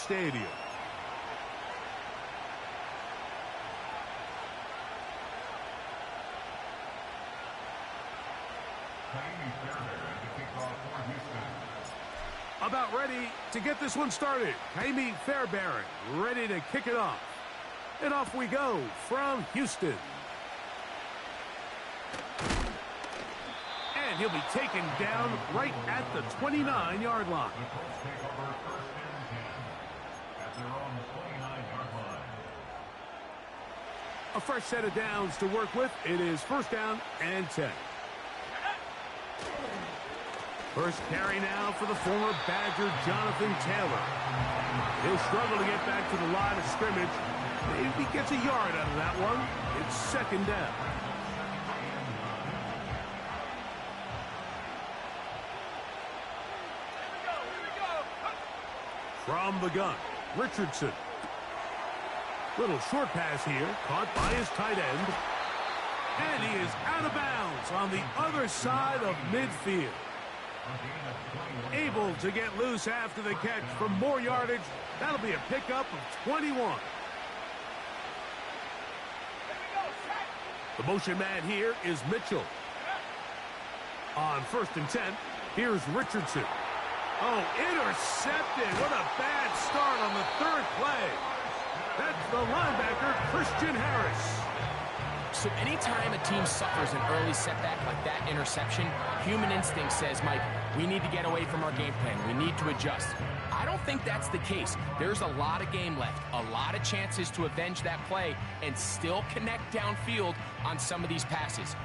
stadium. About ready to get this one started. Jaime Fairbairn ready to kick it off. And off we go from Houston. And he'll be taken down right at the 29-yard line. A fresh set of downs to work with. It is first down and 10. First carry now for the former Badger, Jonathan Taylor. He'll struggle to get back to the line of scrimmage. Maybe he gets a yard out of that one. It's second down. From the gun, Richardson. Little short pass here, caught by his tight end. And he is out of bounds on the other side of midfield. Able to get loose after the catch for more yardage. That'll be a pickup of 21. The motion man here is Mitchell. On first and 10, here's Richardson. Oh, intercepted. What a bad start on the third play. That's the linebacker, Christian Harris. So anytime a team suffers an early setback like that interception, human instinct says, Mike, we need to get away from our game plan. We need to adjust. I don't think that's the case. There's a lot of game left, a lot of chances to avenge that play and still connect downfield on some of these passes.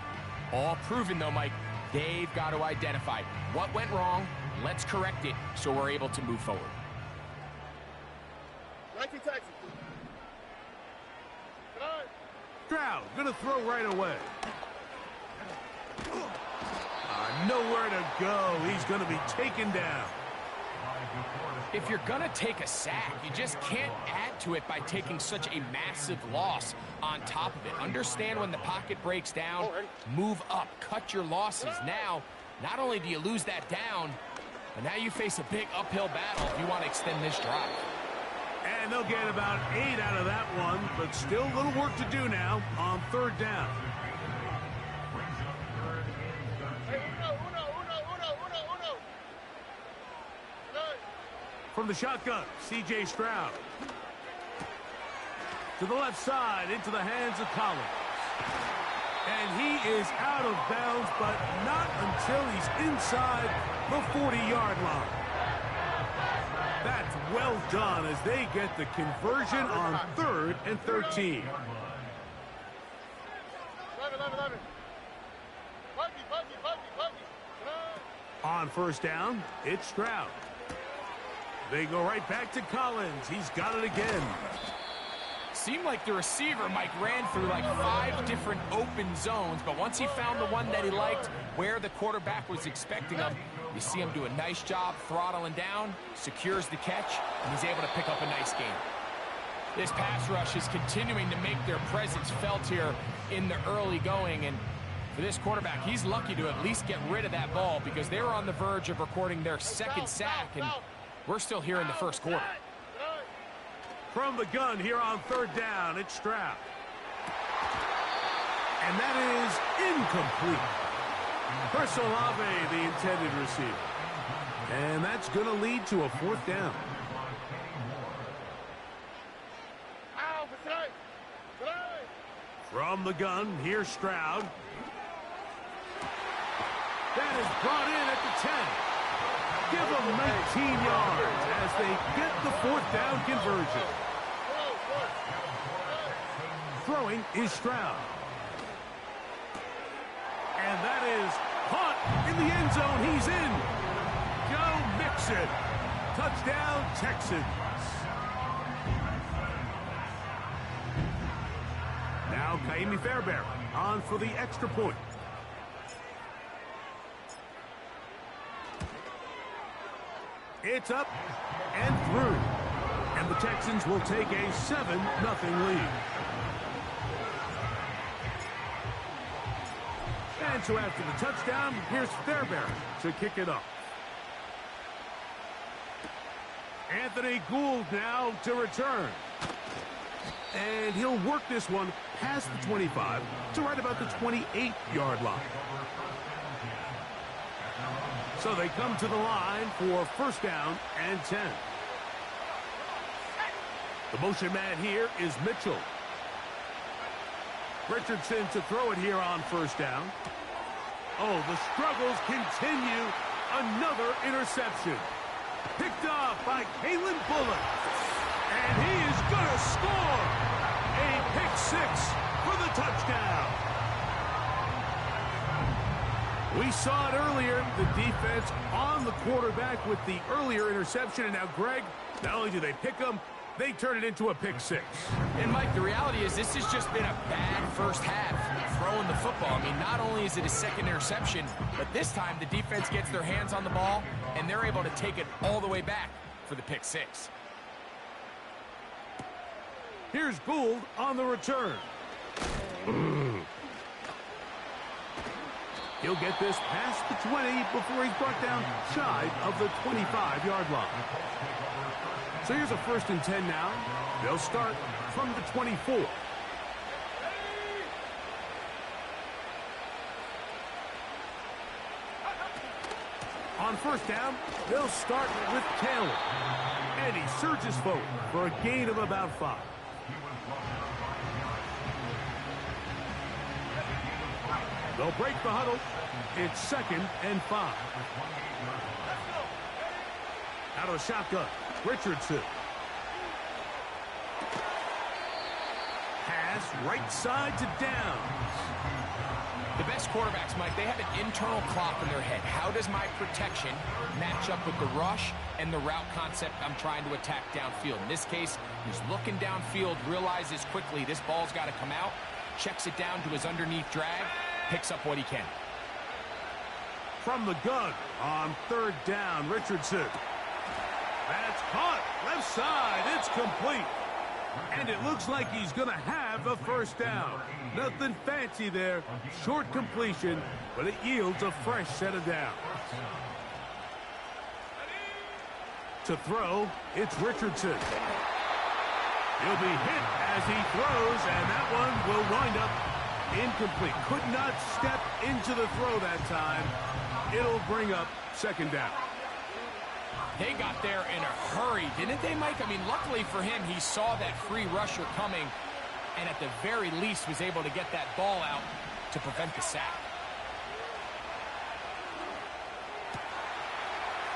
All proven, though, Mike, they've got to identify what went wrong. Let's correct it so we're able to move forward. Stroud gonna throw right away. Nowhere to go. He's gonna be taken down. If you're gonna take a sack, you just can't add to it by taking such a massive loss on top of it. Understand when the pocket breaks down, move up, cut your losses. Now, not only do you lose that down, but now you face a big uphill battle if you want to extend this drive. And they'll get about 8 out of that one, but still a little work to do now on third down. From the shotgun, C.J. Stroud. To the left side, into the hands of Collins. And he is out of bounds, but not until he's inside the 40-yard line. That's well done as they get the conversion on 3rd and 13. On first down, it's Stroud. They go right back to Collins. He's got it again. Seemed like the receiver, Mike, ran through like 5 different open zones, but once he found the one that he liked, where the quarterback was expecting him, you see him do a nice job throttling down, secures the catch, and he's able to pick up a nice gain. This pass rush is continuing to make their presence felt here in the early going, and for this quarterback, he's lucky to at least get rid of that ball because they were on the verge of recording their second sack, and we're still here in the first quarter. From the gun here on third down, it's Stroud. And that is incomplete. Chris Olave, the intended receiver. And that's going to lead to a fourth down. From the gun, here's Stroud. That is brought in at the 10. Give them 19 yards as they get the fourth down conversion. Throwing is Stroud. And that is caught in the end zone. He's in. Joe Mixon. Touchdown, Texans. Now Jaime Fairbairn on for the extra point. It's up and through. And the Texans will take a 7-0 lead. And so after the touchdown, here's Fairbairn to kick it off. Anthony Gould now to return. And he'll work this one past the 25 to right about the 28-yard line. So they come to the line for first down and 10. The motion man here is Mitchell. Richardson to throw it here on first down. Oh, the struggles continue. Another interception. Picked off by Kalen Bullock. And he is going to score. A pick six for the touchdown. We saw it earlier, the defense on the quarterback with the earlier interception. And now, Greg, not only do they pick him, they turn it into a pick six. And, Mike, the reality is this has just been a bad first half throwing the football. I mean, not only is it a second interception, but this time the defense gets their hands on the ball, and they're able to take it all the way back for the pick six. Here's Gould on the return. He'll get this past the 20 before he's brought down shy of the 25-yard line. So here's a first and 10 now. They'll start from the 24. On first down, they'll start with Taylor. And he surges forward for a gain of about 5. They'll break the huddle. It's second and 5. Out of the shotgun, Richardson. Pass right side to Downs. The best quarterbacks, Mike, they have an internal clock in their head. How does my protection match up with the rush and the route concept I'm trying to attack downfield? In this case, he's looking downfield, realizes quickly this ball's got to come out, checks it down to his underneath drag, picks up what he can. From the gun on third down, Richardson. That's caught. Left side. It's complete. And it looks like he's going to have a first down. Nothing fancy there. Short completion, but it yields a fresh set of downs. To throw, it's Richardson. He'll be hit as he throws, and that one will wind up incomplete. Could not step into the throw that time. It'll bring up second down. They got there in a hurry, didn't they, Mike? I mean, luckily for him, he saw that free rusher coming and at the very least was able to get that ball out to prevent the sack.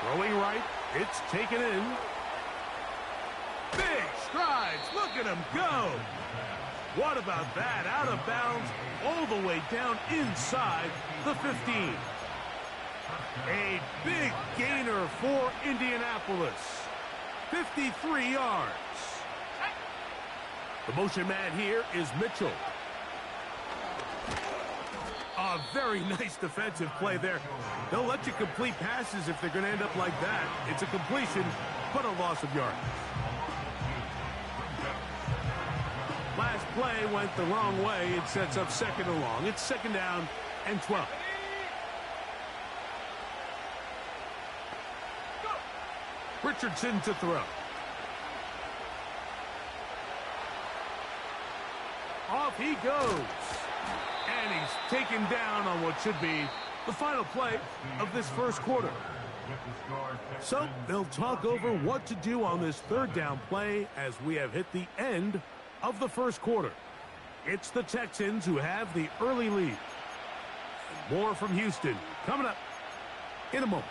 Throwing right, it's taken in. Big strides, look at him go. What about that? Out of bounds, all the way down inside the 15. A big gainer for Indianapolis. 53 yards. The motion man here is Mitchell. A very nice defensive play there. They'll let you complete passes if they're going to end up like that. It's a completion, but a loss of yards. Last play went the wrong way. It sets up second and long. It's second down and 12. Richardson to throw. Off he goes. And he's taken down on what should be the final play of this first quarter. So they'll talk over what to do on this third down play as we have hit the end of the first quarter. It's the Texans who have the early lead. More from Houston coming up in a moment.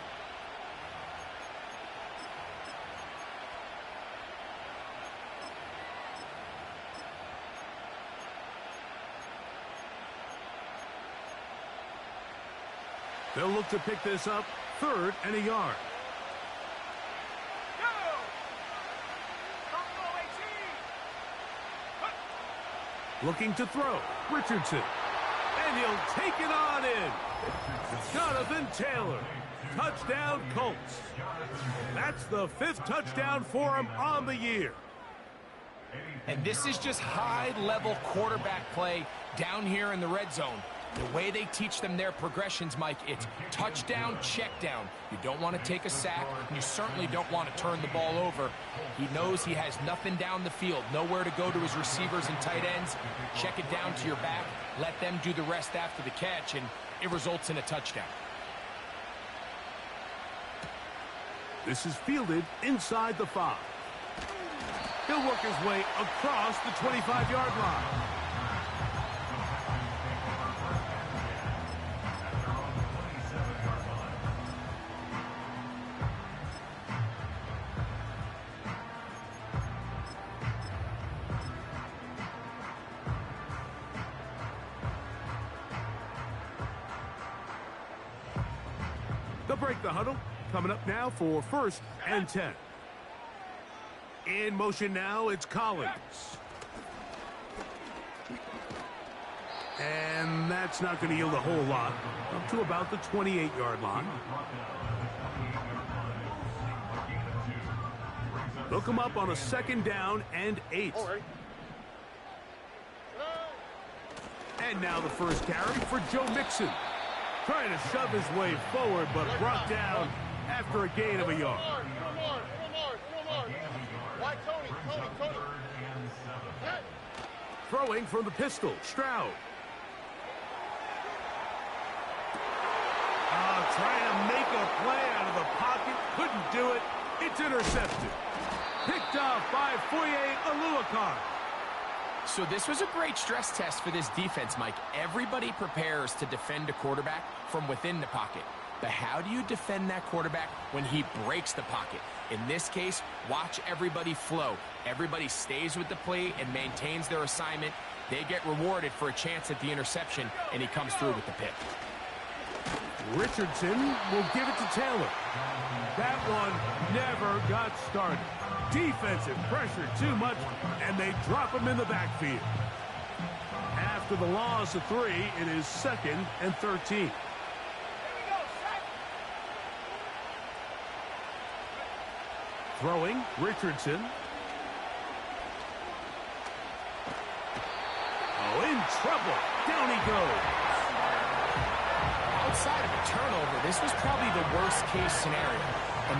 They'll look to pick this up, third and a yard. Looking to throw, Richardson. And he'll take it on in. Jonathan Taylor. Touchdown, Colts. That's the 5th touchdown for him on the year. And this is just high-level quarterback play down here in the red zone. The way they teach them their progressions, Mike, it's touchdown, check down. You don't want to take a sack, and you certainly don't want to turn the ball over. He knows he has nothing down the field, nowhere to go to his receivers and tight ends. Check it down to your back, let them do the rest after the catch, and it results in a touchdown. This is fielded inside the 5. He'll work his way across the 25-yard line. They'll break the huddle. Coming up now for 1st and 10. In motion now, it's Collins. And that's not going to yield a whole lot. Up to about the 28-yard line. They'll come up on a 2nd down and 8. And now the first carry for Joe Mixon. Trying to shove his way forward, but brought down after a gain of a yard. Throwing from the pistol, Stroud. Trying to make a play out of the pocket. Couldn't do it. It's intercepted. Picked off by Foye Oluokun. So this was a great stress test for this defense, Mike. Everybody prepares to defend a quarterback from within the pocket. But how do you defend that quarterback when he breaks the pocket? In this case, watch everybody flow. Everybody stays with the play and maintains their assignment. They get rewarded for a chance at the interception, and he comes through with the pick. Richardson will give it to Taylor. That one never got started. Defensive pressure too much, and they drop him in the backfield. After the loss of 3, it is 2nd and 13. Throwing, Richardson. Oh, in trouble. Down he goes. Outside of a turnover, this was probably the worst-case scenario.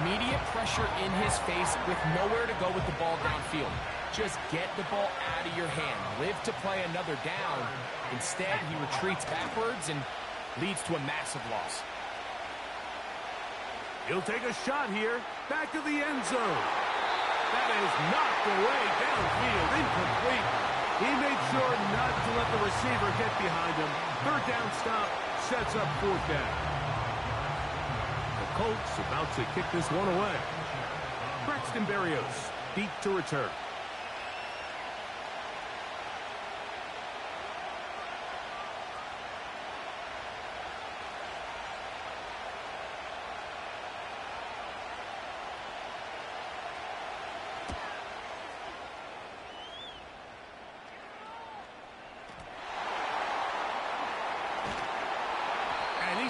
Immediate pressure in his face with nowhere to go with the ball downfield. Just get the ball out of your hand. Live to play another down. Instead, he retreats backwards and leads to a massive loss. He'll take a shot here. Back to the end zone. That is knocked away downfield. Incomplete. He made sure not to let the receiver get behind him. 3rd down stop sets up 4th down. The Colts about to kick this one away. Braxton Berrios deep to return.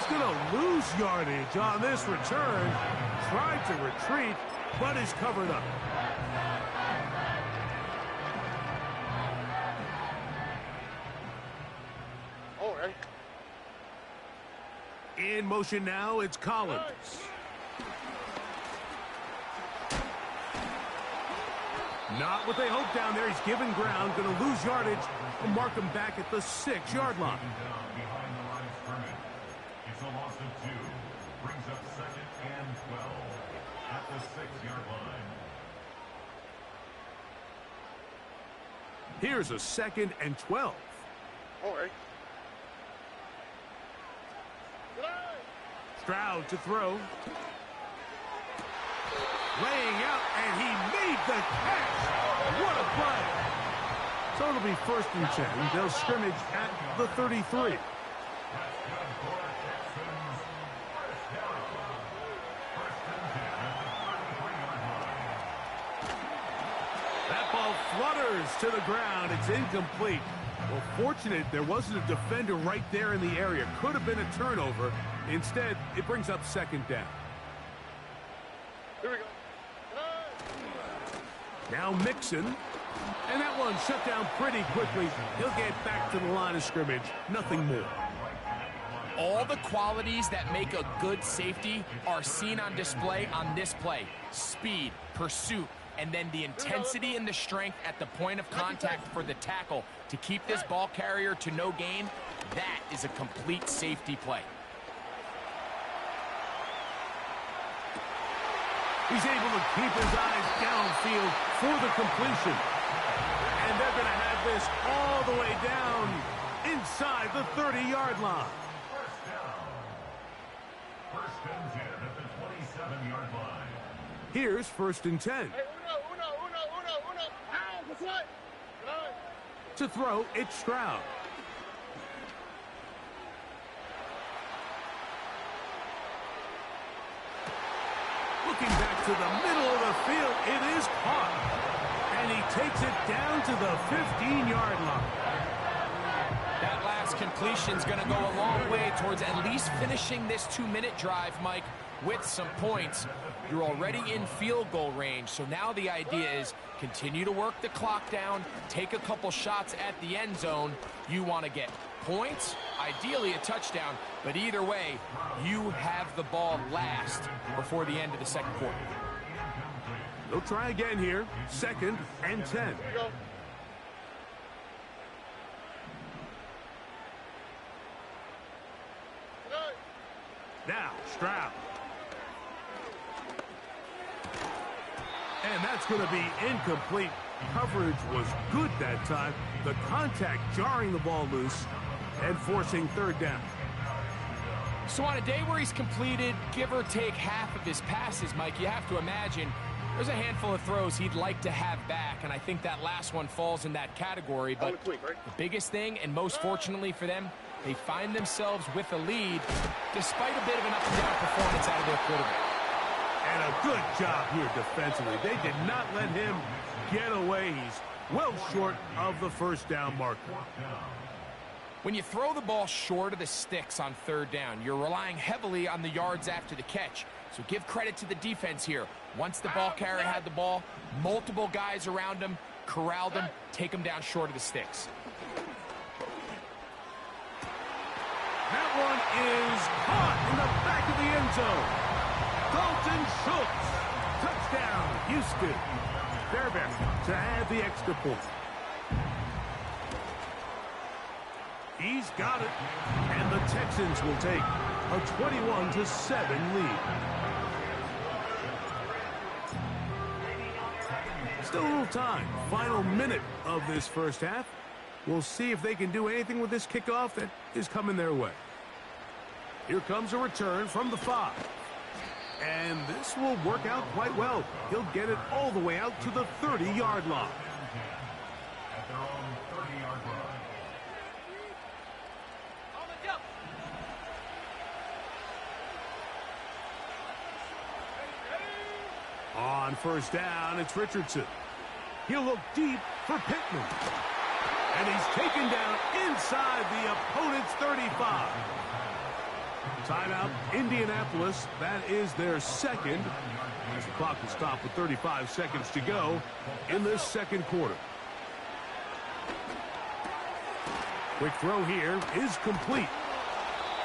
Going to lose yardage on this return. Tried to retreat, but is covered up. All right. In motion now, it's Collins. Not what they hoped down there. He's given ground, going to lose yardage. We'll mark him back at the 6-yard line. It's a loss of 2. Brings up 2nd and 12 at the 6-yard line. Here's a 2nd and 12. All right. Stroud to throw. Laying out, and he made the catch. What a play. So it'll be 1st and 10. They'll scrimmage at the 33. That ball flutters to the ground. It's incomplete. Well, fortunate there wasn't a defender right there in the area. Could have been a turnover. Instead, it brings up 2nd down. Here we go. Now Mixon. And that one shut down pretty quickly. He'll get back to the line of scrimmage. Nothing more. All the qualities that make a good safety are seen on display on this play. Speed, pursuit, and then the intensity and the strength at the point of contact for the tackle to keep this ball carrier to no gain. That is a complete safety play. He's able to keep his eyes downfield for the completion. And they're going to have this all the way down inside the 30-yard line. First down. First and 10 at the 27-yard line. Here's 1st and 10. To throw, it's Stroud. Looking back to the middle of the field, it is caught. And he takes it down to the 15-yard line. That last completion's going to go a long way towards at least finishing this 2-minute drive, Mike, with some points. You're already in field goal range, so now the idea is continue to work the clock down, take a couple shots at the end zone. You want to get points, ideally a touchdown, but either way, you have the ball last before the end of the second quarter. They'll try again here. 2nd and 10. Now, Stroud. And that's going to be incomplete. Coverage was good that time. The contact jarring the ball loose and forcing 3rd down. So on a day where he's completed, give or take half of his passes, Mike, you have to imagine there's a handful of throws he'd like to have back, and I think that last one falls in that category. But the biggest thing, and most fortunately for them, they find themselves with a lead despite a bit of an up-and-down performance out of their quarterback. And a good job here defensively. They did not let him get away. He's well short of the 1st down marker. When you throw the ball short of the sticks on 3rd down, you're relying heavily on the yards after the catch. So give credit to the defense here. Once the ball carrier had the ball, multiple guys around him, corralled him, take him down short of the sticks. That one is caught in the back of the end zone. Dalton Schultz. Touchdown, Houston. Fairbairn to add the extra point. He's got it. And the Texans will take a 21-7 lead. Still a little time. Final minute of this first half. We'll see if they can do anything with this kickoff that is coming their way. Here comes a return from the 5. And this will work out quite well. He'll get it all the way out to the 30-yard line. At their own 30-yard line. On 1st down, it's Richardson. He'll look deep for Pittman. And he's taken down inside the opponent's 35. Timeout, Indianapolis. That is their 2nd. As the clock will stop with 35 seconds to go in this 2nd quarter. Quick throw here is complete.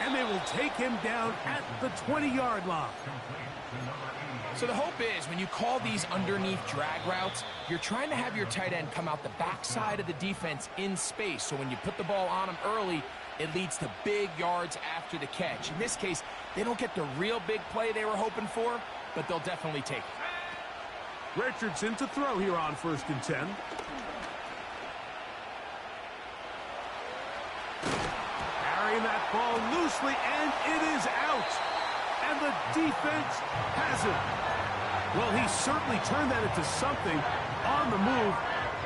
And they will take him down at the 20-yard line. So the hope is when you call these underneath drag routes, you're trying to have your tight end come out the backside of the defense in space. So when you put the ball on him early, it leads to big yards after the catch. In this case, they don't get the real big play they were hoping for, but they'll definitely take it. Richardson to throw here on 1st and 10. Carrying that ball loosely, and it is out. And the defense has it. Well, he certainly turned that into something on the move.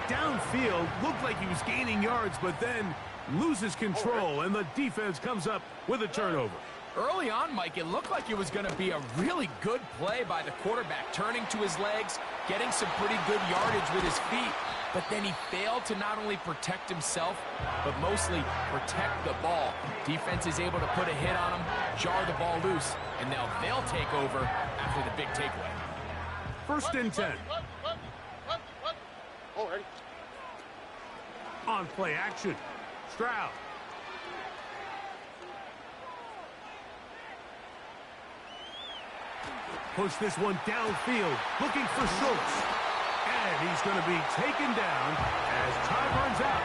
Downfield, looked like he was gaining yards, but then loses control, and the defense comes up with a turnover. Early on, Mike, it looked like it was going to be a really good play by the quarterback, turning to his legs, getting some pretty good yardage with his feet, but then he failed to not only protect himself, but mostly protect the ball. Defense is able to put a hit on him, jar the ball loose, and now they'll take over after the big takeaway. 1st and 10. On play action, Stroud. push this one downfield, looking for Schultz. And he's going to be taken down as time runs out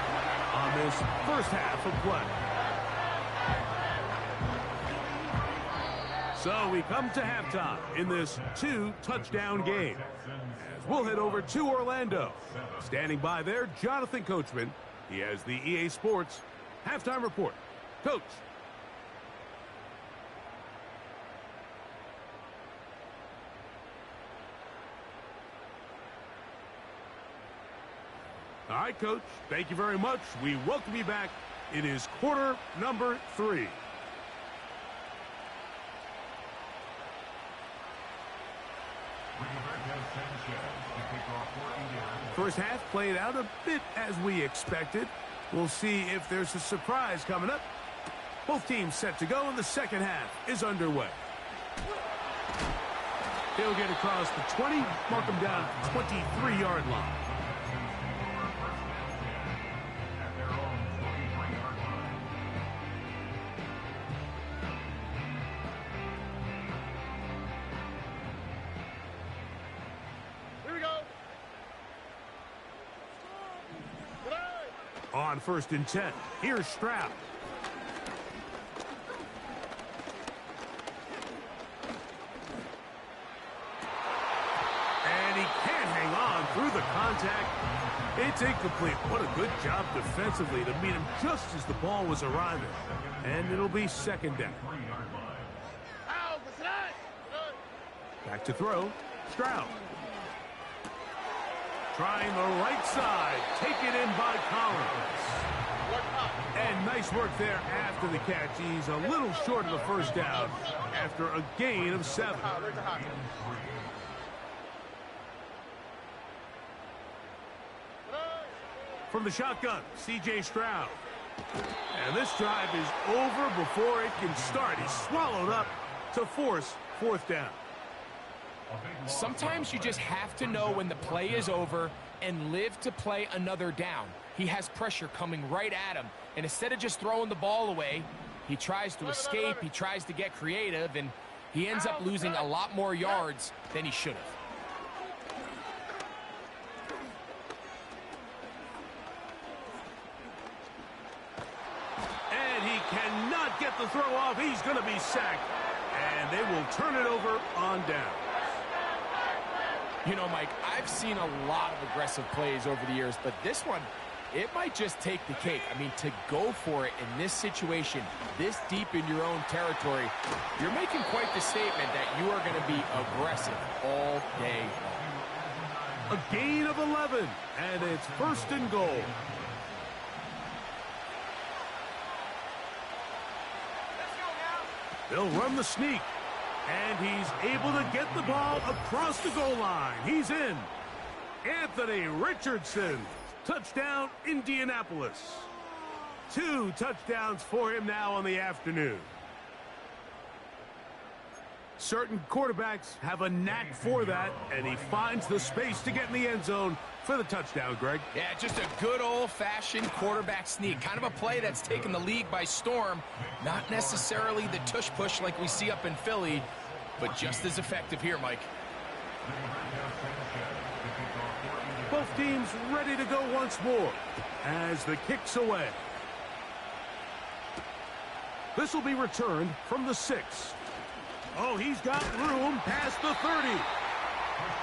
on this first half of play. So we come to halftime in this 2-touchdown game. As we'll head over to Orlando. Standing by there, Jonathan Coachman. He has the EA Sports halftime report. Coach. All right, Coach. Thank you very much. We welcome you back. It is quarter number 3. First half played out a bit as we expected. We'll see if there's a surprise coming up. Both teams set to go, and the second half is underway. He'll get across the 20, mark him down at the 23-yard line. On 1st and 10, here's Stroud. And he can't hang on through the contact. It's incomplete. What a good job defensively to meet him just as the ball was arriving. And it'll be second down. Back to throw, Stroud. Trying the right side, taken in by Collins. And nice work there after the catch. He's a little short of the first down after a gain of 7. From the shotgun, C.J. Stroud. And this drive is over before it can start. He's swallowed up to force 4th down. Sometimes you just have to know when the play is over and live to play another down. He has pressure coming right at him, and instead of just throwing the ball away, he tries to escape, he tries to get creative, and he ends up losing a lot more yards than he should have. And he cannot get the throw off. He's going to be sacked, and they will turn it over on down. You know, Mike, I've seen a lot of aggressive plays over the years, but this one, it might just take the cake. I mean, to go for it in this situation, this deep in your own territory, you're making quite the statement that you are going to be aggressive all day long. A gain of 11, and it's 1st and goal. They'll run the sneak. And he's able to get the ball across the goal line. He's in. Anthony Richardson. Touchdown, Indianapolis. 2 touchdowns for him now on the afternoon. Certain quarterbacks have a knack for that, and he finds the space to get in the end zone for the touchdown, Greg. Yeah, just a good old-fashioned quarterback sneak. Kind of a play that's taken the league by storm. Not necessarily the tush-push like we see up in Philly, but just as effective here, Mike. Both teams ready to go once more as the kick's away. This will be returned from the 6. Oh, he's got room past the 30.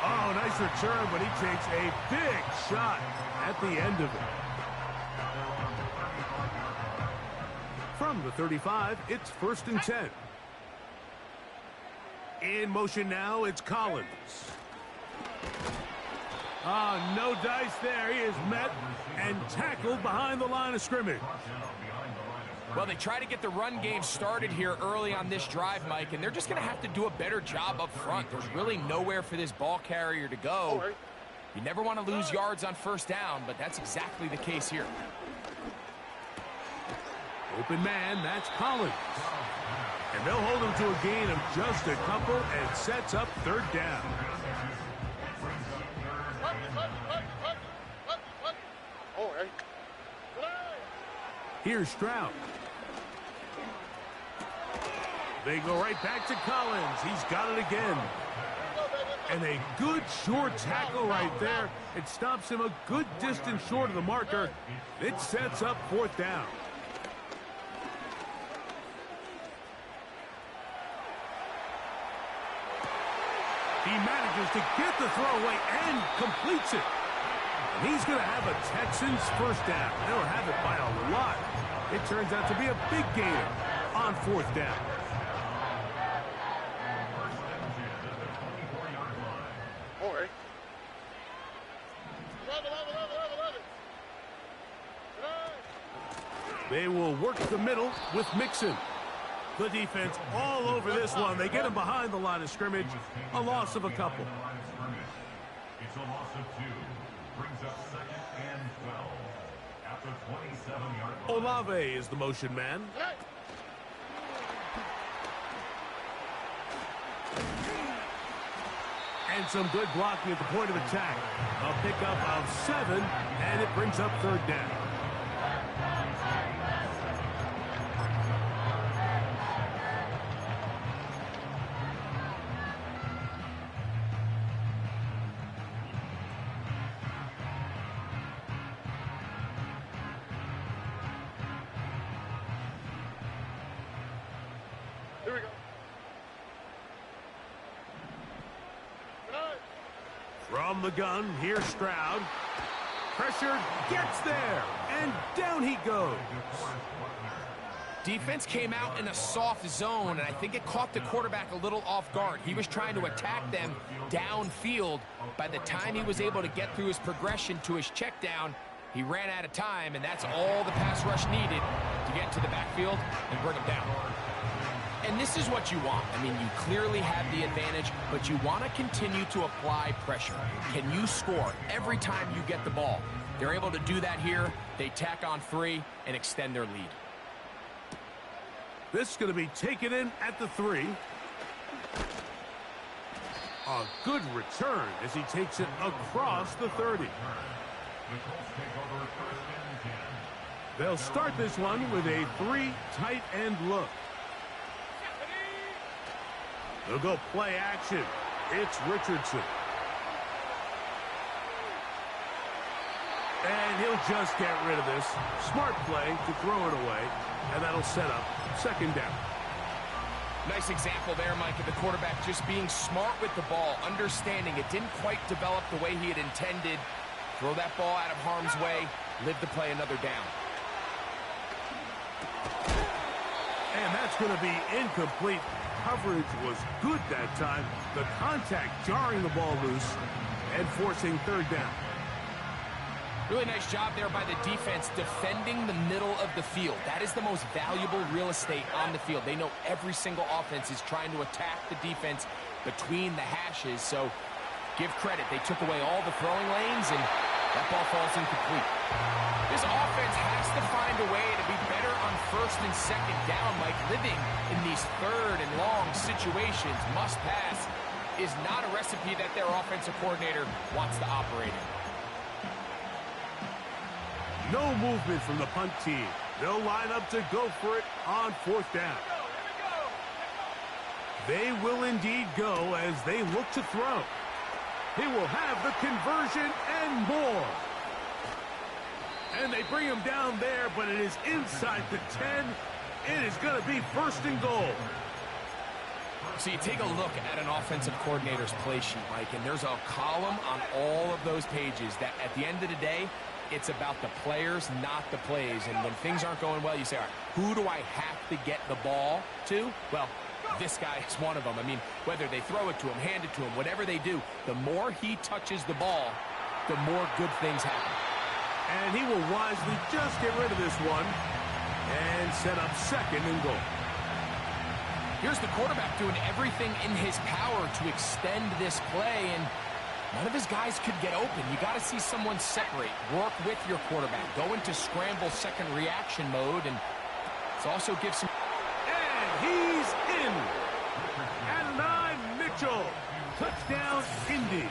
Oh, nice return, but he takes a big shot at the end of it. From the 35, it's 1st and 10. In motion now, it's Collins. Ah, no dice there. He is met and tackled behind the line of scrimmage. Well, they try to get the run game started here early on this drive, Mike, and they're just going to have to do a better job up front. There's really nowhere for this ball carrier to go. You never want to lose yards on 1st down, but that's exactly the case here. Open man, that's Collins. And they'll hold him to a gain of just a couple and sets up 3rd down. Here's Stroud. They go right back to Collins. He's got it again. And a good short tackle right there. It stops him a good distance short of the marker. It sets up 4th down. He manages to get the throw away and completes it. And he's going to have a Texans 1st down. They'll have it by a lot. It turns out to be a big gainer on 4th down. They will work the middle with Mixon. The defense all over this one. They get him behind the line of scrimmage. A loss of a couple. It's a loss of 2. Brings up 2nd and 12. At the 27-yard line. Olave is the motion man. And some good blocking at the point of attack. A pickup of 7, and it brings up 3rd down. Here we go. From the gun, here's Stroud. Pressure gets there, and down he goes. Defense came out in a soft zone, and I think it caught the quarterback a little off guard. He was trying to attack them downfield. By the time he was able to get through his progression to his check down, he ran out of time, and that's all the pass rush needed to get to the backfield and bring him down. And this is what you want. I mean, you clearly have the advantage, but you want to continue to apply pressure. Can you score every time you get the ball? They're able to do that here. They tack on 3 and extend their lead. This is going to be taken in at the 3. A good return as he takes it across the 30. They'll start this one with a 3 tight end look. They'll go play action. It's Richardson. And he'll just get rid of this. Smart play to throw it away. And that'll set up 2nd down. Nice example there, Mike, of the quarterback just being smart with the ball, understanding it didn't quite develop the way he had intended. Throw that ball out of harm's way, live to play another down. And that's going to be incomplete. Coverage was good that time. The contact jarring the ball loose and forcing 3rd down. Really nice job there by the defense defending the middle of the field. That is the most valuable real estate on the field. They know every single offense is trying to attack the defense between the hashes. So give credit. They took away all the throwing lanes, and that ball falls incomplete. This offense has to find a way to be better on 1st and 2nd down. Like living in these 3rd and long situations, must pass, is not a recipe that their offensive coordinator wants to operate in. No movement from the punt team. They'll line up to go for it on 4th down. They will indeed go as they look to throw. He will have the conversion and more. And they bring him down there, but it is inside the 10. It is going to be 1st and goal. So you take a look at an offensive coordinator's play sheet, Mike, and there's a column on all of those pages that at the end of the day, it's about the players, not the plays. And when things aren't going well, you say, all right, who do I have to get the ball to? Well, this guy is one of them. I mean, whether they throw it to him, hand it to him, whatever they do, the more he touches the ball, the more good things happen. And he will wisely just get rid of this one and set up 2nd and goal. Here's the quarterback doing everything in his power to extend this play, and none of his guys could get open. You got to see someone separate, work with your quarterback, go into scramble 2nd reaction mode, and it also gives some... And he's in. Adonai Mitchell. Touchdown, Indy.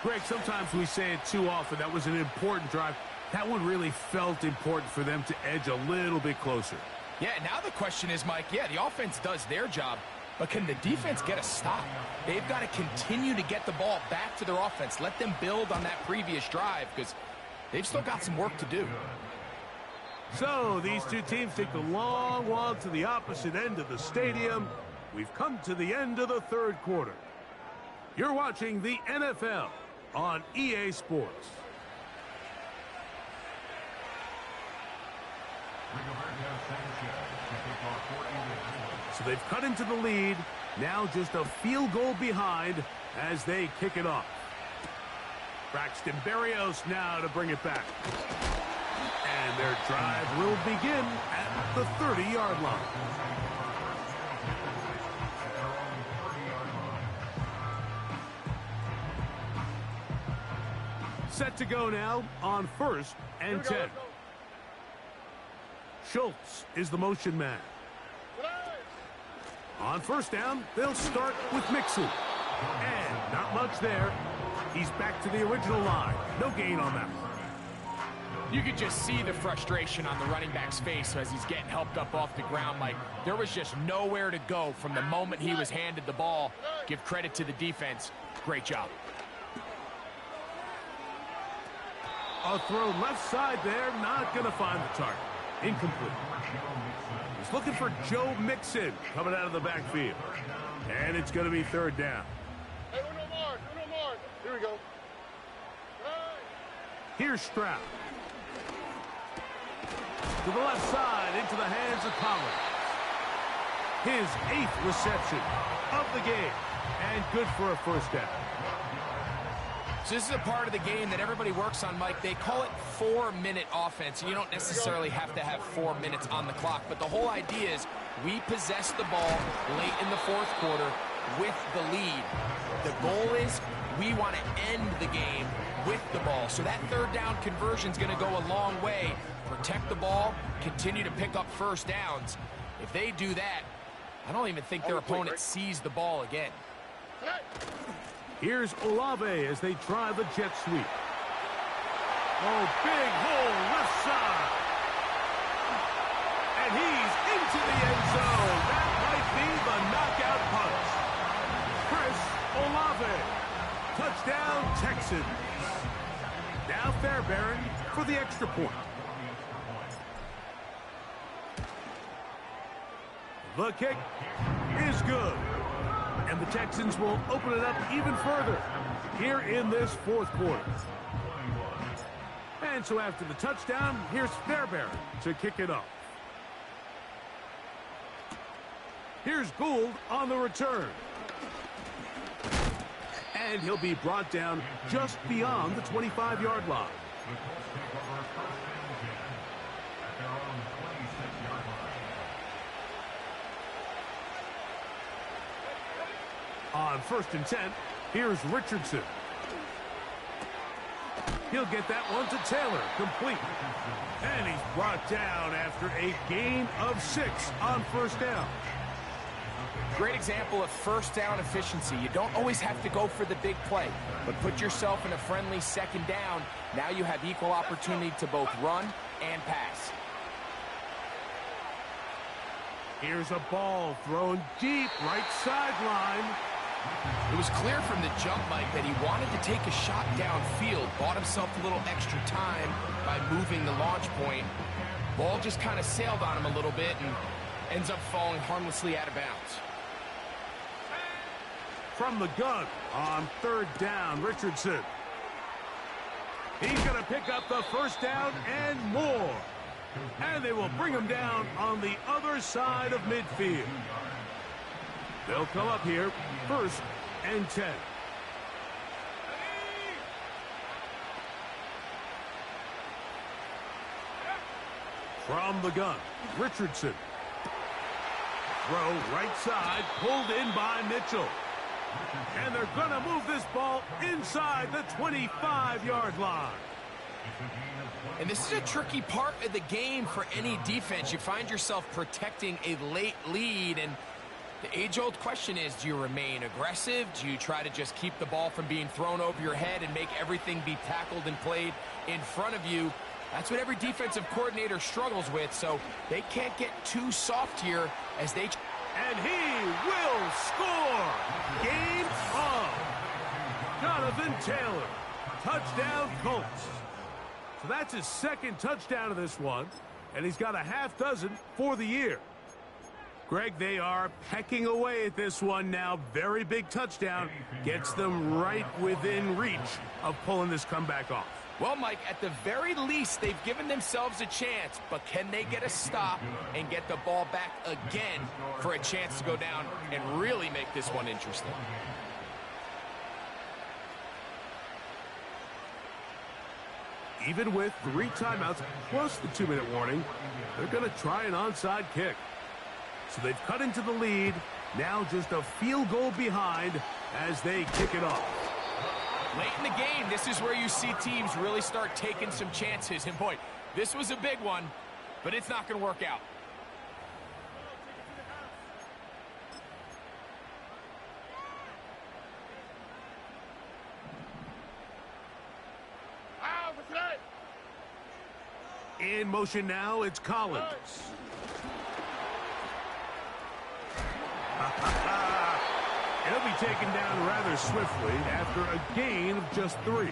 Greg, sometimes we say it too often. That was an important drive. That one really felt important for them to edge a little bit closer. Yeah, now the question is, Mike, yeah, the offense does their job, But can the defense get a stop? They've got to continue to get the ball back to their offense. Let them build on that previous drive because they've still got some work to do. So these two teams take the long walk to the opposite end of the stadium. We've come to the end of the third quarter. You're watching the NFL on EA Sports. So they've cut into the lead. Now just a field goal behind as they kick it off. Braxton Berrios now to bring it back. And their drive will begin at the 30-yard line. Set to go now on 1st and 10. Schultz is the motion man. On 1st down, they'll start with Mixon. And not much there. He's back to the original line. No gain on that one. You could just see the frustration on the running back's face as he's getting helped up off the ground. Like, there was just nowhere to go from the moment he was handed the ball. Give credit to the defense. Great job. A throw left side there, not going to find the target. Incomplete. He's looking for Joe Mixon coming out of the backfield. And it's going to be 3rd down. Hey, no more. Here we go. Here's Stroud. To the left side, into the hands of Collins. His 8th reception of the game. And good for a 1st down. So this is a part of the game that everybody works on, Mike. They call it 4-minute offense. You don't necessarily have to have 4 minutes on the clock, but the whole idea is we possess the ball late in the 4th quarter with the lead. The goal is we want to end the game with the ball. So that 3rd down conversion is going to go a long way. Protect the ball, continue to pick up 1st downs. If they do that, I don't even think their opponent sees the ball again. Here's Olave as they try the jet sweep. Oh, big hole left side. And he's into the end zone. That might be the knockout punch. Chris Olave. Touchdown, Texans. Now Fairbairn for the extra point. The kick is good. And the Texans will open it up even further here in this 4th quarter. And so after the touchdown, here's Fairbairn to kick it off. Here's Gould on the return. And he'll be brought down just beyond the 25-yard line. On 1st and 10, here's Richardson. He'll get that one to Taylor, complete. And he's brought down after a gain of 6 on 1st down. Great example of 1st down efficiency. You don't always have to go for the big play, but put yourself in a friendly 2nd down. Now you have equal opportunity to both run and pass. Here's a ball thrown deep right sideline. It was clear from the jump, Mike, that he wanted to take a shot downfield, bought himself a little extra time by moving the launch point. Ball just kind of sailed on him a little bit and ends up falling harmlessly out of bounds. From the gun on 3rd down, Richardson. He's going to pick up the 1st down and more. And they will bring him down on the other side of midfield. They'll come up here 1st and 10. From the gun, Richardson. Throw right side, pulled in by Mitchell. And they're going to move this ball inside the 25-yard line. And this is a tricky part of the game for any defense. You find yourself protecting a late lead, and the age-old question is, do you remain aggressive? Do you try to just keep the ball from being thrown over your head and make everything be tackled and played in front of you? That's what every defensive coordinator struggles with, so they can't get too soft here as they... And he will score. Game on. Jonathan Taylor. Touchdown, Colts. So that's his second touchdown of this one. And he's got a half dozen for the year. Greg, they are pecking away at this one now. Very big touchdown. Gets them right within reach of pulling this comeback off. Well, Mike, at the very least, they've given themselves a chance, but can they get a stop and get the ball back again for a chance to go down and really make this one interesting? Even with 3 timeouts plus the 2-minute warning, they're going to try an onside kick. So they've cut into the lead. Now just a field goal behind as they kick it off. Late in the game, this is where you see teams really start taking some chances. And boy, this was a big one, but it's not going to work out. In motion now, it's Collins. He'll be taken down rather swiftly after a gain of just 3.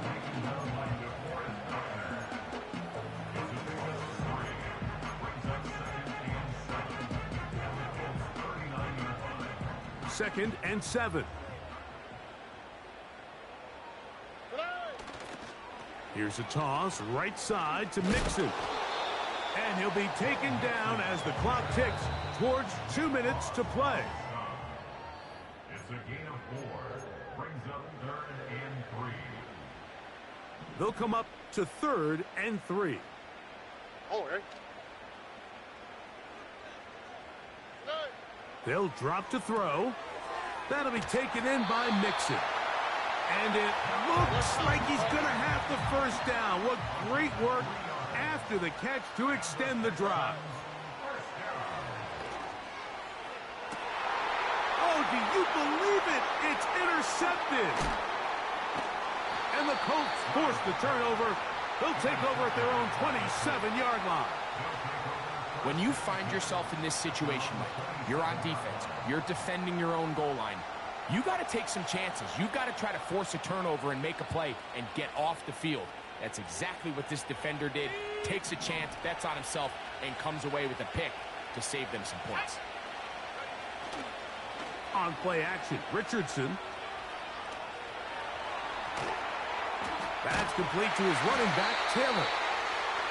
Second and 7. Here's a toss right side to Mixon. And he'll be taken down as the clock ticks towards 2 minutes to play. It's a gain of 4. Brings up 3rd and 3. They'll come up to 3rd and 3. Oh, okay. They'll drop to throw. That'll be taken in by Mixon. And it looks like he's going to have the first down. What great work after the catch to extend the drive. Oh, do you believe it? It's intercepted. And the Colts force the turnover. They'll take over at their own 27-yard line. When you find yourself in this situation, Mike, you're on defense, you're defending your own goal line, you got to take some chances. You got to try to force a turnover and make a play and get off the field. That's exactly what this defender did. Takes a chance, bets on himself, and comes away with a pick to save them some points. On play action, Richardson. That's complete to his running back, Taylor.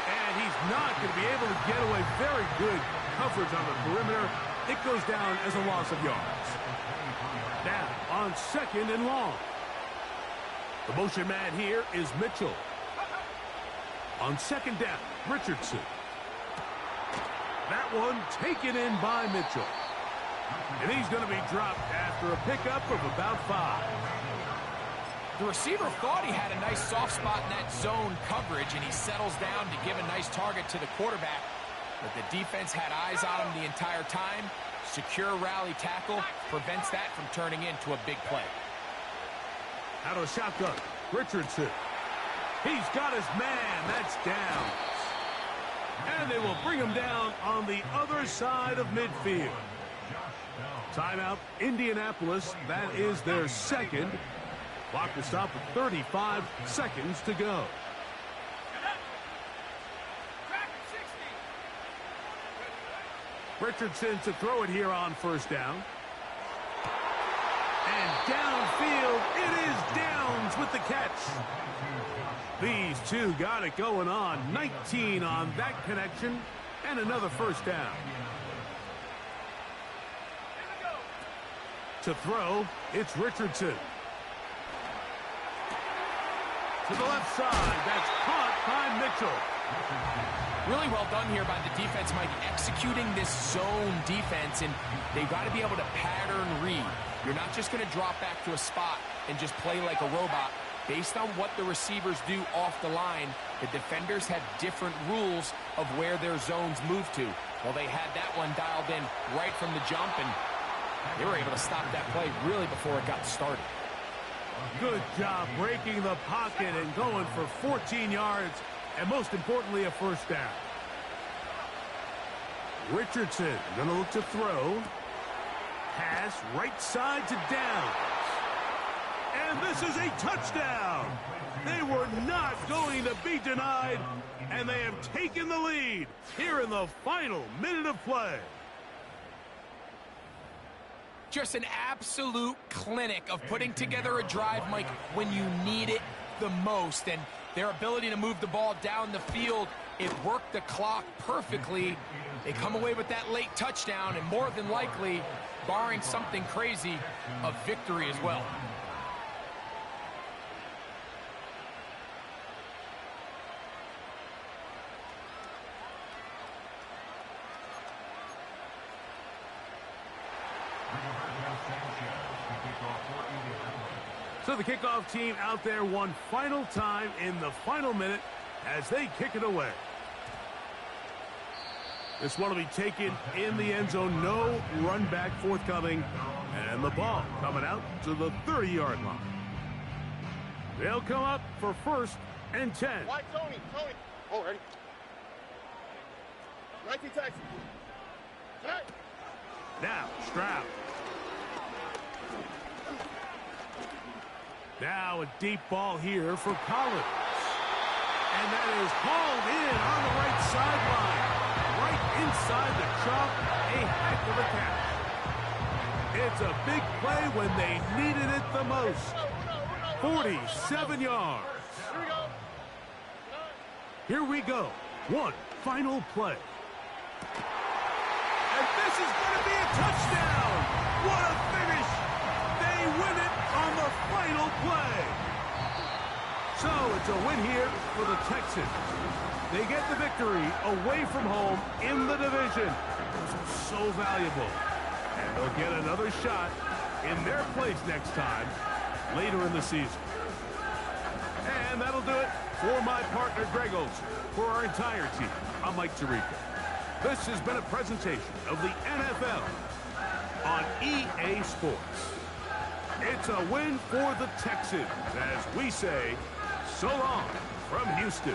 And he's not going to be able to get away. Very good coverage on the perimeter. It goes down as a loss of yards. Now on 2nd and long. The motion man here is Mitchell. On 2nd down, Richardson. That one taken in by Mitchell. And he's going to be dropped after a pickup of about 5. The receiver thought he had a nice soft spot in that zone coverage, and he settles down to give a nice target to the quarterback. But the defense had eyes on him the entire time. Secure rally tackle prevents that from turning into a big play. Out of the shotgun, Richardson. He's got his man. That's down. And they will bring him down on the other side of midfield. Timeout, Indianapolis. That is their second. Clock will stop with 35 seconds to go. Richardson to throw it here on 1st down. And downfield, it is Downs with the catch. These two got it going on. 19 on that connection, and another 1st down. To throw, it's Richardson. To the left side, that's caught by Mitchell. Really well done here by the defense, Mike, executing this zone defense, and they've got to be able to pattern read. You're not just going to drop back to a spot and just play like a robot. Based on what the receivers do off the line, the defenders have different rules of where their zones move to. Well, they had that one dialed in right from the jump, and they were able to stop that play really before it got started. Good job breaking the pocket and going for 14 yards, and most importantly, a 1st down. Richardson going to look to throw. pass right side to down. And this is a touchdown. They were not going to be denied, and they have taken the lead here in the final minute of play. Just an absolute clinic of putting together a drive, Mike, when you need it the most. And their ability to move the ball down the field, it worked the clock perfectly. They come away with that late touchdown, and more than likely, barring something crazy, a victory as well. So the kickoff team out there one final time in the final minute as they kick it away. This one will be taken in the end zone. No run back forthcoming. And the ball coming out to the 30-yard line. They'll come up for 1st and 10. Why, Tony? Oh, ready? 19 Texas. Hey. Now, Stroud. Now a deep ball here for Collins. And that is hauled in on the right sideline. Right inside the chalk. A heck of a catch. It's a big play when they needed it the most. 47 yards. Here we go. One final play. And this is going to be a touchdown. What a finish. They win it on the final play. So it's a win here for the Texans. They get the victory away from home in the division. So valuable. And they'll get another shot in their place next time later in the season. And that'll do it for my partner Greg Olson. For our entire team, I'm Mike Tirico. This has been a presentation of the NFL on EA Sports. It's a win for the Texans as we say so long from Houston.